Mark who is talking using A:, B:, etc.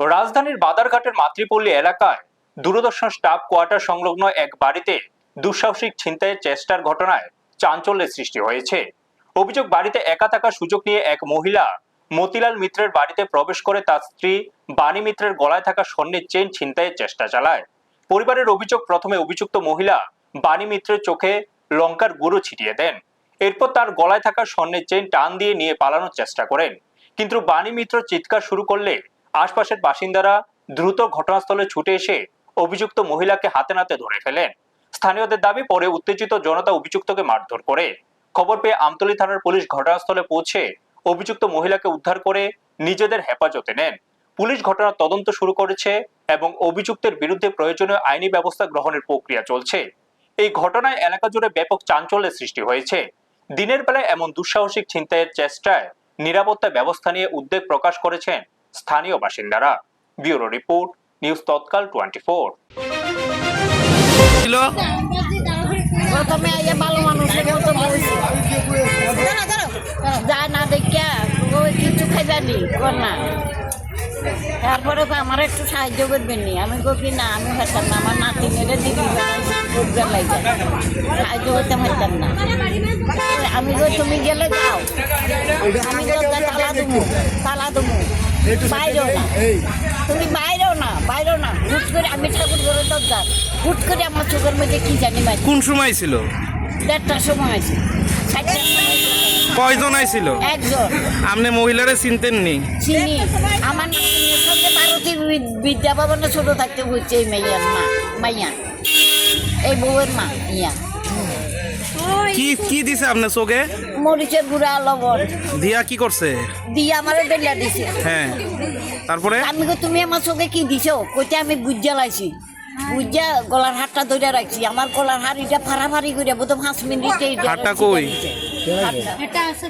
A: রাজধানীর বাদারঘাটের মাতৃপল্লী এলাকায় দূরদর্শন staff quarter সংলগ্ন এক বাড়িতে দুঃসাহসিক ছিনতাইয়ের চেষ্টার ঘটনায় চাঞ্চল্যের সৃষ্টি হয়েছে। অভিযোগ, বাড়িতে একা থাকার সুযোগ নিয়ে এক মহিলা মতিলাল মিত্রের বাড়িতে প্রবেশ করে তার স্ত্রী বাণী মিত্রের গলায় থাকা স্বর্ণের চেইন ছিনতাইয়ের চেষ্টা চালায়। পরিবারের অভিযোগ, প্রথমে অভিযুক্ত মহিলা বাণী মিত্রের চোখে লঙ্কার গুঁড়ো ছিটিয়ে দেন। এরপর তার গলায় থাকা স্বর্ণের চেইন টান দিয়ে নিয়ে পালানোর চেষ্টা করেন, কিন্তু বাণী মিত্র চিৎকার শুরু করলে আশপাশের বাসিন্দারা দ্রুত ঘটনাস্থলে ছুটে এসে অভিযুক্ত মহিলাকে হাতে নাতে ধরে ফেলেন। স্থানীয়দের দাবি, পরে উত্তেজিত জনতা অভিযুক্তকে মারধর করে। খবর পেয়ে আমতলী থানার পুলিশ ঘটনাস্থলে পৌঁছে অভিযুক্ত মহিলাকে উদ্ধার করে নিজেদের হেফাজতে নেন। পুলিশ ঘটনার তদন্ত শুরু করেছে এবং অভিযুক্তের বিরুদ্ধে প্রয়োজনীয় আইনি ব্যবস্থা গ্রহণের প্রক্রিয়া চলছে। এই ঘটনায় এলাকা জুড়ে ব্যাপক চাঞ্চল্যের সৃষ্টি হয়েছে। দিনের বেলায় এমন দুঃসাহসিক ছিনতাইয়ের চেষ্টায় নিরাপত্তা ব্যবস্থা নিয়ে উদ্বেগ প্রকাশ করেছেন স্থানীয় বাসিন্দারা। ব্যুরো রিপোর্ট, নিউজ তৎকাল 24।
B: প্রথমে ভালো মানুষের মতো বলছি যায় না দেখিয়া ওই কিছু খাইবানি কর না, তারপরে আমার একটু সাহায্য করবেন নি। আমি কি না, আমি পারতাম না, আমার নাতিনের দিদি লাগে সাহায্য করতে পারতাম না। আমি তুমি গেলে যাও, আমি তালা দেবো বাইরেও না, তুমি বাইরেও না হুট করে আমি ঠাকুর ঘরে দরজা হুট করে আমার চোখের মধ্যে কি জানি ভাই।
C: কোন সময় ছিল?
B: 1:30টার সময় আছে। 4টার সময়।
C: কয়জন আইছিল?
B: একজন।
C: আপনি মহিলারে চিনতেন নি?
B: চিনি, আমার নাতিনের সঙ্গে ভারতী বিদ্যা ভবনে ছোট থাকতে হচ্ছে এই মাইয়ার মাইয়া, এই বউয়ের মা ইয়া।
C: কি কি দিছে আপনার চোখে?
B: মরিচের গুঁড়া, লবণ
C: দিয়া কি করছে?
B: দিয়ে আমারে বেলিয়া দিছে।
C: হ্যাঁ, তারপরে
B: আমি তুমি আমার চোখে কি দিছো? কইতে আমি বুঝা লাইছি, বুঝা গলার হাতটা ধরে রাখছি। আমার গলার হাড়িটা ফাড়াফাড়ি করে বোধ 5 মিনিটে
C: হাতটা কই?
B: হাতটা আছে।